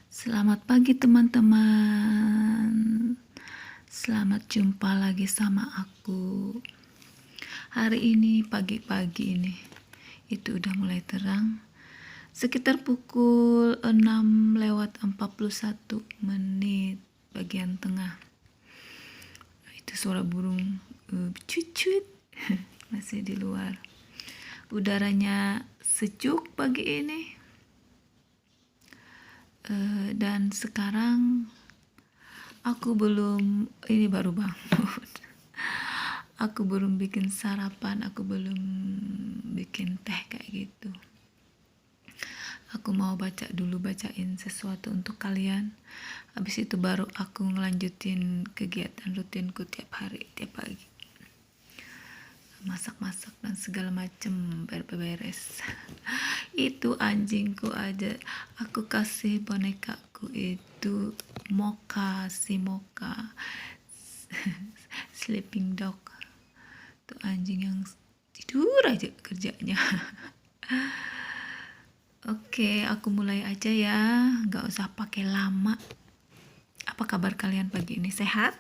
Selamat pagi teman-teman. Selamat jumpa lagi sama aku. Hari ini pagi-pagi ini itu udah mulai terang. Sekitar pukul 6:41 bagian tengah. Itu suara burung cuit-cuit masih di luar. Udaranya sejuk pagi ini. Dan sekarang aku baru bangun. Aku belum bikin sarapan, aku belum bikin teh kayak gitu. Aku mau bacain sesuatu untuk kalian. Habis itu baru aku ngelanjutin kegiatan rutinku tiap hari, tiap pagi. Masak-masak dan segala macem beres-beres. Itu anjingku aja, aku kasih bonekaku itu Mocha, si Mocha sleeping dog. Tuh anjing yang tidur aja kerjanya. Oke, aku mulai aja ya, gak usah pakai lama. Apa kabar kalian pagi ini? Sehat?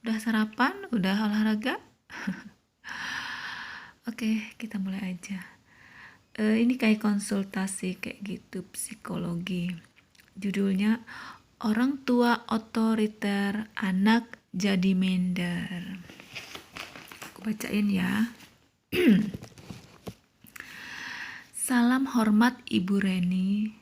Udah sarapan? Udah olahraga? Oke, kita mulai aja. Ini kayak konsultasi kayak gitu, psikologi. Judulnya Orang Tua Otoriter, Anak Jadi Minder. Aku bacain ya. Salam hormat Ibu Reni.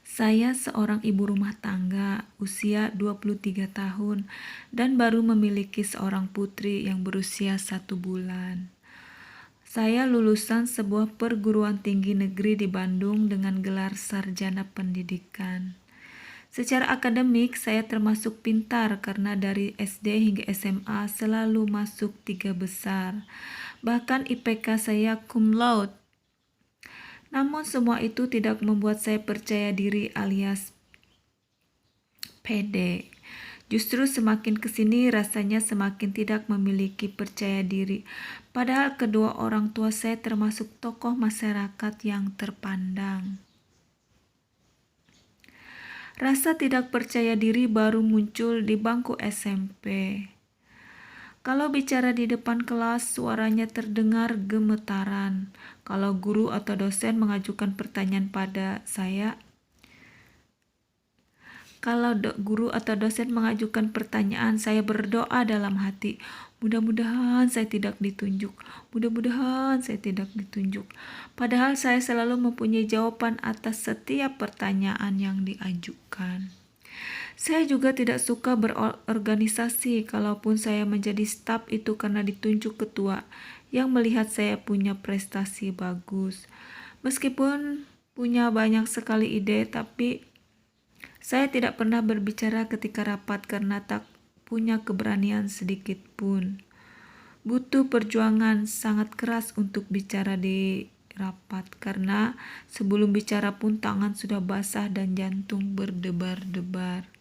Saya seorang ibu rumah tangga usia 23 tahun dan baru memiliki seorang putri yang berusia 1 bulan. Saya lulusan sebuah perguruan tinggi negeri di Bandung dengan gelar sarjana pendidikan. Secara akademik, saya termasuk pintar karena dari SD hingga SMA selalu masuk 3 besar. Bahkan IPK saya cum laude. Namun semua itu tidak membuat saya percaya diri alias pede. Justru semakin kesini rasanya semakin tidak memiliki percaya diri. Padahal kedua orang tua saya termasuk tokoh masyarakat yang terpandang. Rasa tidak percaya diri baru muncul di bangku SMP. Kalau bicara di depan kelas, suaranya terdengar gemetaran. Kalau guru atau dosen mengajukan pertanyaan pada saya, saya berdoa dalam hati. Mudah-mudahan saya tidak ditunjuk. Padahal saya selalu mempunyai jawaban atas setiap pertanyaan yang diajukan. Saya juga tidak suka berorganisasi. Kalaupun saya menjadi staf itu karena ditunjuk ketua yang melihat saya punya prestasi bagus. Meskipun punya banyak sekali ide, tapi saya tidak pernah berbicara ketika rapat karena tak punya keberanian sedikit pun. Butuh perjuangan sangat keras untuk bicara di rapat karena sebelum bicara pun tangan sudah basah dan jantung berdebar-debar.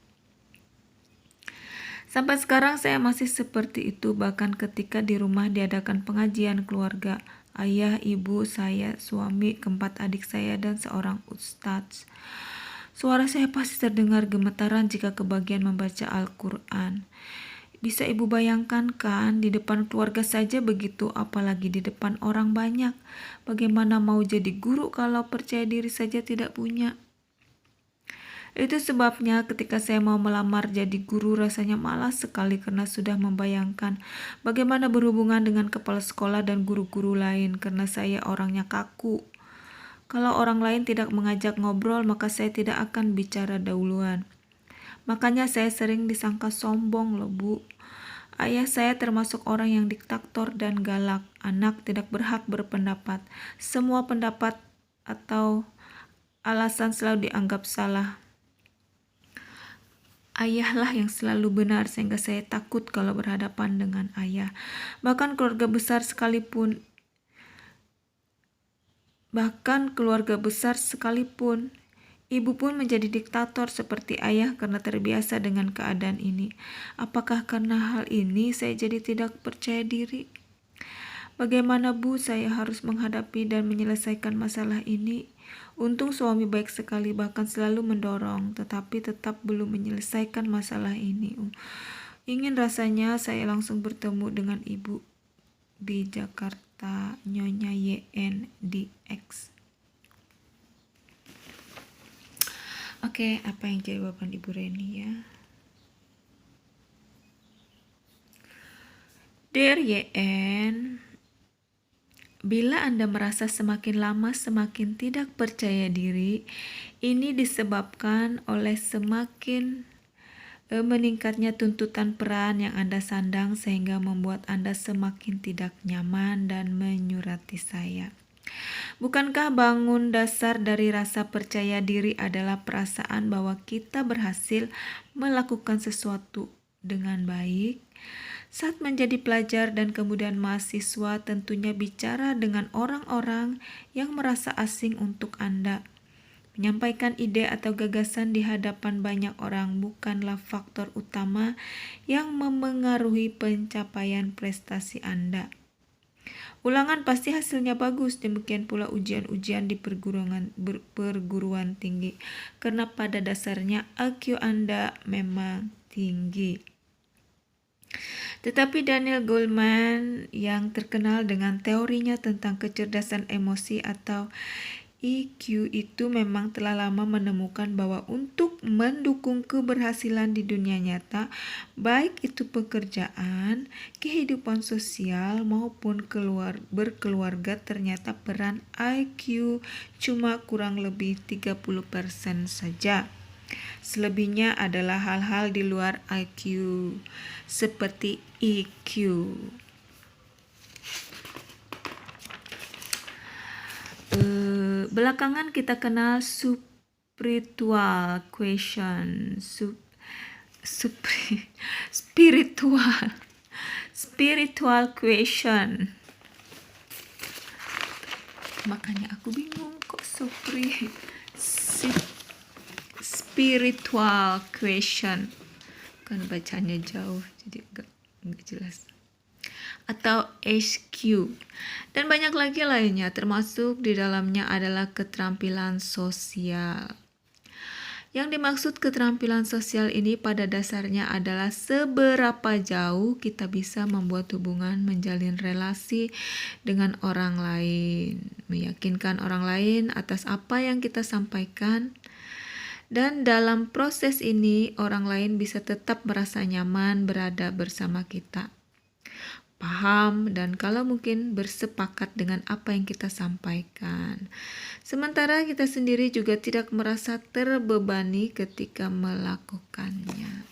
Sampai sekarang saya masih seperti itu, bahkan ketika di rumah diadakan pengajian keluarga, ayah, ibu, saya, suami, keempat adik saya, dan seorang ustadz. Suara saya pasti terdengar gemetaran jika kebagian membaca Al-Quran. Bisa ibu bayangkan kan, di depan keluarga saja begitu, apalagi di depan orang banyak. Bagaimana mau jadi guru kalau percaya diri saja tidak punya? Itu sebabnya ketika saya mau melamar jadi guru rasanya malas sekali karena sudah membayangkan bagaimana berhubungan dengan kepala sekolah dan guru-guru lain karena saya orangnya kaku. Kalau orang lain tidak mengajak ngobrol, maka saya tidak akan bicara dahuluan. Makanya saya sering disangka sombong loh, Bu. Ayah saya termasuk orang yang diktator dan galak. Anak tidak berhak berpendapat. Semua pendapat atau alasan selalu dianggap salah. Ayahlah yang selalu benar sehingga saya takut kalau berhadapan dengan ayah. Bahkan keluarga besar sekalipun, ibu pun menjadi diktator seperti ayah karena terbiasa dengan keadaan ini. Apakah karena hal ini saya jadi tidak percaya diri? Bagaimana Bu saya harus menghadapi dan menyelesaikan masalah ini? Untung suami baik sekali, bahkan selalu mendorong, tetapi tetap belum menyelesaikan masalah ini. Ingin rasanya saya langsung bertemu dengan ibu di Jakarta, Nyonya YN di X. Oke, apa yang jawaban Ibu Reni ya? Dear YN, bila Anda merasa semakin lama semakin tidak percaya diri, ini disebabkan oleh semakin meningkatnya tuntutan peran yang Anda sandang sehingga membuat Anda semakin tidak nyaman dan menyurati saya. Bukankah bangun dasar dari rasa percaya diri adalah perasaan bahwa kita berhasil melakukan sesuatu dengan baik? Saat menjadi pelajar dan kemudian mahasiswa, tentunya bicara dengan orang-orang yang merasa asing untuk Anda. Menyampaikan ide atau gagasan di hadapan banyak orang bukanlah faktor utama yang memengaruhi pencapaian prestasi Anda. Ulangan pasti hasilnya bagus, demikian pula ujian-ujian di perguruan tinggi, karena pada dasarnya IQ Anda memang tinggi. Tetapi Daniel Goleman yang terkenal dengan teorinya tentang kecerdasan emosi atau EQ itu memang telah lama menemukan bahwa untuk mendukung keberhasilan di dunia nyata, baik itu pekerjaan, kehidupan sosial maupun berkeluarga, ternyata peran IQ cuma kurang lebih 30% saja. Selebihnya adalah hal-hal di luar IQ seperti EQ. Belakangan kita kenal spiritual question, spiritual question. Makanya aku bingung kok spiritual question, kan bacanya jauh jadi enggak jelas. Atau HQ, dan banyak lagi lainnya, termasuk di dalamnya adalah keterampilan sosial. Yang dimaksud keterampilan sosial ini pada dasarnya adalah seberapa jauh kita bisa membuat hubungan, menjalin relasi dengan orang lain, meyakinkan orang lain atas apa yang kita sampaikan, dan dalam proses ini orang lain bisa tetap merasa nyaman berada bersama kita, paham, dan kalau mungkin bersepakat dengan apa yang kita sampaikan. Sementara kita sendiri juga tidak merasa terbebani ketika melakukannya.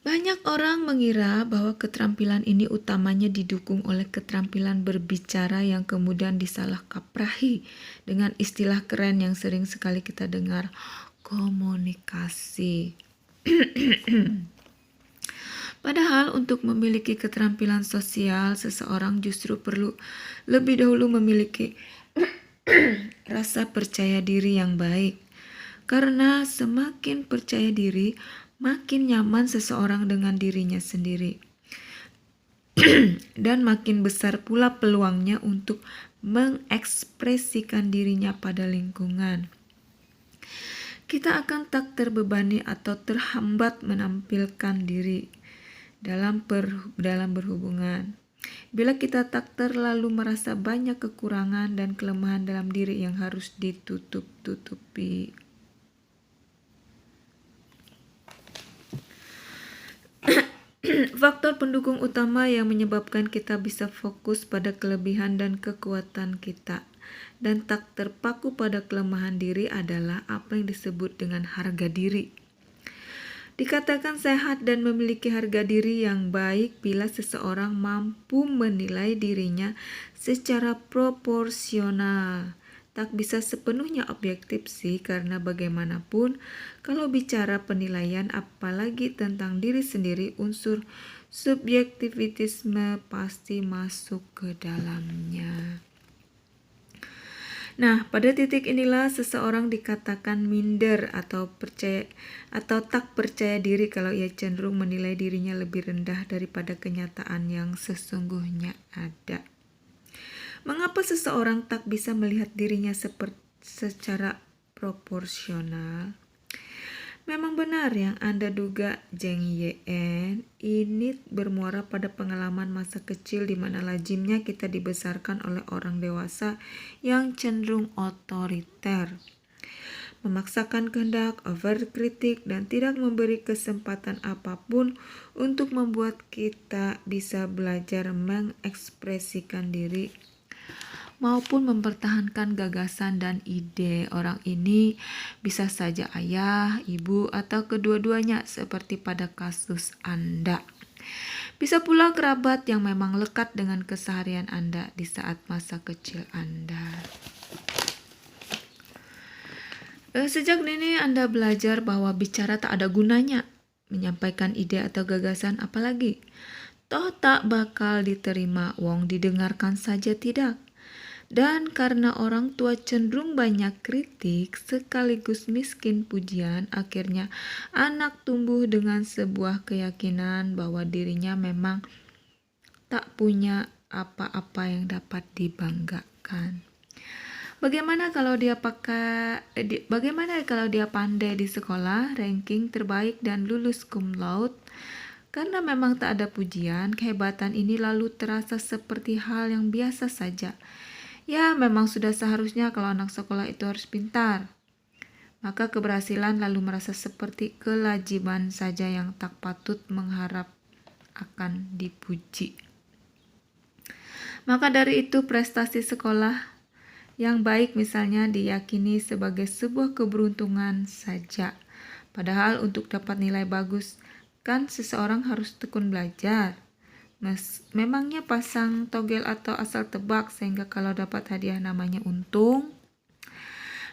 Banyak orang mengira bahwa keterampilan ini utamanya didukung oleh keterampilan berbicara yang kemudian disalahkaprahi dengan istilah keren yang sering sekali kita dengar, komunikasi. Padahal untuk memiliki keterampilan sosial, seseorang justru perlu lebih dahulu memiliki rasa percaya diri yang baik. Karena semakin percaya diri, makin nyaman seseorang dengan dirinya sendiri. Dan makin besar pula peluangnya untuk mengekspresikan dirinya pada lingkungan. Kita akan tak terbebani atau terhambat menampilkan diri dalam berhubungan. Bila kita tak terlalu merasa banyak kekurangan dan kelemahan dalam diri yang harus ditutup-tutupi. Faktor pendukung utama yang menyebabkan kita bisa fokus pada kelebihan dan kekuatan kita dan tak terpaku pada kelemahan diri adalah apa yang disebut dengan harga diri. Dikatakan sehat dan memiliki harga diri yang baik bila seseorang mampu menilai dirinya secara proporsional. Tak bisa sepenuhnya objektif sih, karena bagaimanapun kalau bicara penilaian apalagi tentang diri sendiri, unsur subjektivitisme pasti masuk ke dalamnya. Nah, pada titik inilah seseorang dikatakan minder atau tak percaya diri kalau ia cenderung menilai dirinya lebih rendah daripada kenyataan yang sesungguhnya ada. Mengapa seseorang tak bisa melihat dirinya secara proporsional? Memang benar yang Anda duga, Zheng Yan. Ini bermuara pada pengalaman masa kecil di mana lazimnya kita dibesarkan oleh orang dewasa yang cenderung otoriter, memaksakan kehendak, overkritik, dan tidak memberi kesempatan apapun untuk membuat kita bisa belajar mengekspresikan diri maupun mempertahankan gagasan dan ide. Orang ini bisa saja ayah, ibu, atau kedua-duanya seperti pada kasus Anda. Bisa pula kerabat yang memang lekat dengan keseharian Anda di saat masa kecil Anda. Sejak dini Anda belajar bahwa bicara tak ada gunanya, menyampaikan ide atau gagasan apalagi. Toh tak bakal diterima, wong didengarkan saja tidak. Dan karena orang tua cenderung banyak kritik sekaligus miskin pujian, akhirnya anak tumbuh dengan sebuah keyakinan bahwa dirinya memang tak punya apa-apa yang dapat dibanggakan. Bagaimana kalau dia pandai di sekolah, ranking terbaik dan lulus cum laude? Karena memang tak ada pujian, kehebatan ini lalu terasa seperti hal yang biasa saja. Ya, memang sudah seharusnya kalau anak sekolah itu harus pintar. Maka keberhasilan lalu merasa seperti kewajiban saja yang tak patut mengharap akan dipuji. Maka dari itu prestasi sekolah yang baik misalnya diyakini sebagai sebuah keberuntungan saja. Padahal untuk dapat nilai bagus kan seseorang harus tekun belajar. Memangnya pasang togel atau asal tebak sehingga kalau dapat hadiah namanya untung?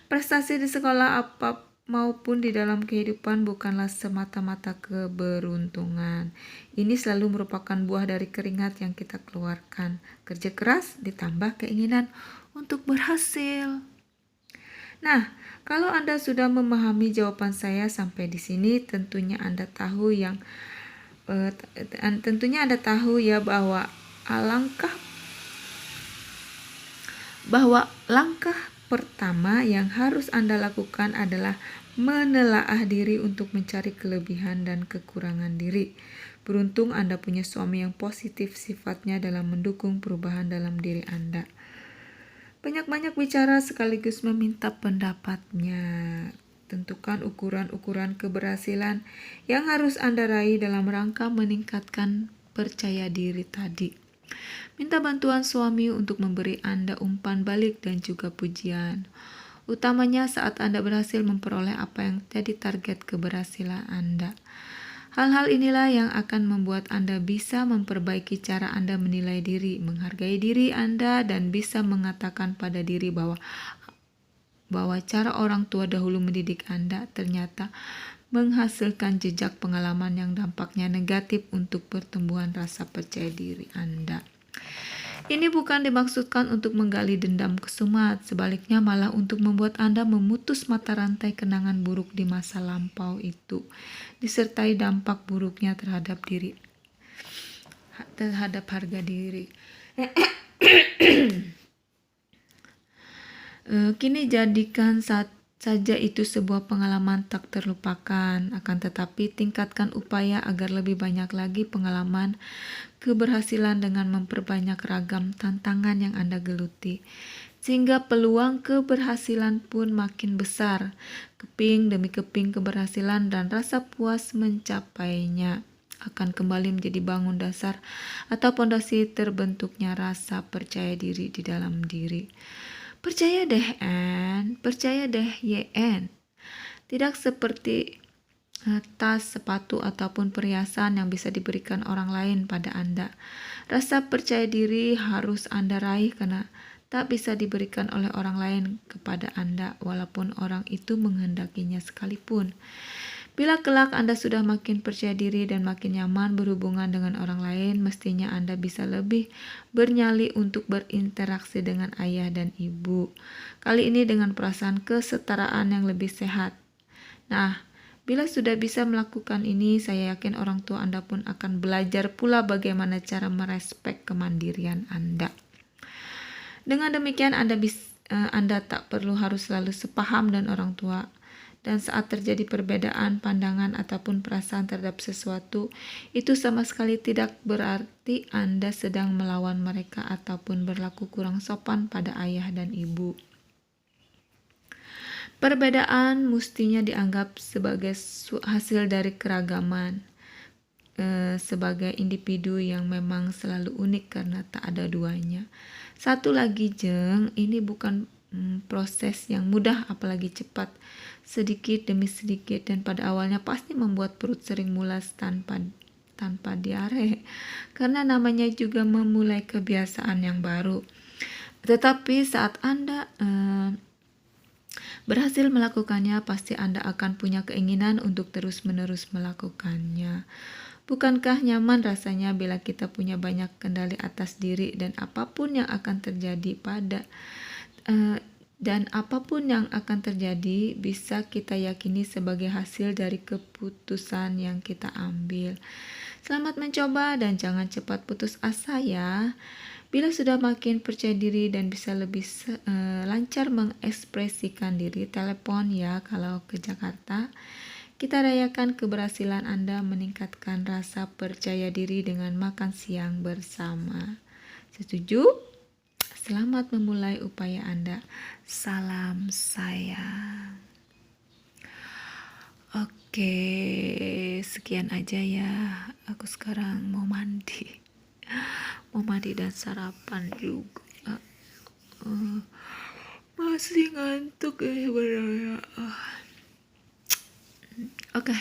Prestasi di sekolah apa maupun di dalam kehidupan bukanlah semata-mata keberuntungan. Ini selalu merupakan buah dari keringat yang kita keluarkan. Kerja keras ditambah keinginan untuk berhasil. Nah, kalau Anda sudah memahami jawaban saya sampai di sini, tentunya Anda tahu ya bahwa langkah pertama yang harus Anda lakukan adalah menelaah diri untuk mencari kelebihan dan kekurangan diri. Beruntung Anda punya suami yang positif sifatnya dalam mendukung perubahan dalam diri Anda. Banyak-banyak bicara sekaligus meminta pendapatnya. Tentukan ukuran-ukuran keberhasilan yang harus Anda raih dalam rangka meningkatkan percaya diri tadi. Minta bantuan suami untuk memberi Anda umpan balik dan juga pujian. Utamanya saat Anda berhasil memperoleh apa yang jadi target keberhasilan Anda. Hal-hal inilah yang akan membuat Anda bisa memperbaiki cara Anda menilai diri, menghargai diri Anda, dan bisa mengatakan pada diri bahwa cara orang tua dahulu mendidik Anda ternyata menghasilkan jejak pengalaman yang dampaknya negatif untuk pertumbuhan rasa percaya diri Anda. Ini bukan dimaksudkan untuk menggali dendam kesumat, sebaliknya malah untuk membuat Anda memutus mata rantai kenangan buruk di masa lampau itu, disertai dampak buruknya terhadap harga diri. Kini jadikan saja itu sebuah pengalaman tak terlupakan, akan tetapi tingkatkan upaya agar lebih banyak lagi pengalaman keberhasilan dengan memperbanyak ragam tantangan yang Anda geluti, sehingga peluang keberhasilan pun makin besar, keping demi keping keberhasilan dan rasa puas mencapainya akan kembali menjadi bangun dasar atau pondasi terbentuknya rasa percaya diri di dalam diri. Percaya deh YN. Tidak seperti tas, sepatu, ataupun perhiasan yang bisa diberikan orang lain pada Anda. Rasa percaya diri harus Anda raih karena tak bisa diberikan oleh orang lain kepada Anda walaupun orang itu menghendakinya sekalipun. Bila kelak Anda sudah makin percaya diri dan makin nyaman berhubungan dengan orang lain, mestinya Anda bisa lebih bernyali untuk berinteraksi dengan ayah dan ibu. Kali ini dengan perasaan kesetaraan yang lebih sehat. Nah, bila sudah bisa melakukan ini, saya yakin orang tua Anda pun akan belajar pula bagaimana cara merespek kemandirian Anda. Dengan demikian, Anda tak perlu harus selalu sepaham dengan orang tua. Dan saat terjadi perbedaan pandangan ataupun perasaan terhadap sesuatu, itu sama sekali tidak berarti Anda sedang melawan mereka ataupun berlaku kurang sopan pada ayah dan ibu. Perbedaan mestinya dianggap sebagai hasil dari keragaman, sebagai individu yang memang selalu unik karena tak ada duanya. Satu lagi jeng, ini bukan proses yang mudah apalagi cepat, sedikit demi sedikit, dan pada awalnya pasti membuat perut sering mulas tanpa diare, karena namanya juga memulai kebiasaan yang baru. Tetapi saat Anda berhasil melakukannya, pasti Anda akan punya keinginan untuk terus-menerus melakukannya. Bukankah nyaman rasanya bila kita punya banyak kendali atas diri dan apapun yang akan terjadi bisa kita yakini sebagai hasil dari keputusan yang kita ambil. Selamat mencoba dan jangan cepat putus asa ya. Bila sudah makin percaya diri dan bisa lebih lancar mengekspresikan diri, telepon ya kalau ke Jakarta. Kita rayakan keberhasilan Anda meningkatkan rasa percaya diri dengan makan siang bersama. Setuju? Selamat memulai upaya Anda. Salam sayang. Oke, sekian aja ya. Aku sekarang mau mandi. Mau mandi dan sarapan juga. Masih ngantuk ya bener. Okay.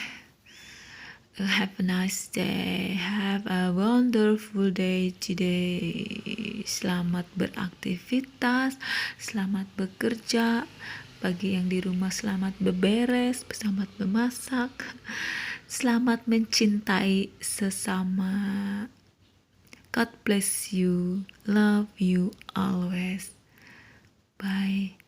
Have a nice day. Have a wonderful day today. Selamat beraktivitas, selamat bekerja. Bagi yang di rumah selamat beberes, selamat memasak. Selamat mencintai sesama. God bless you. Love you always. Bye.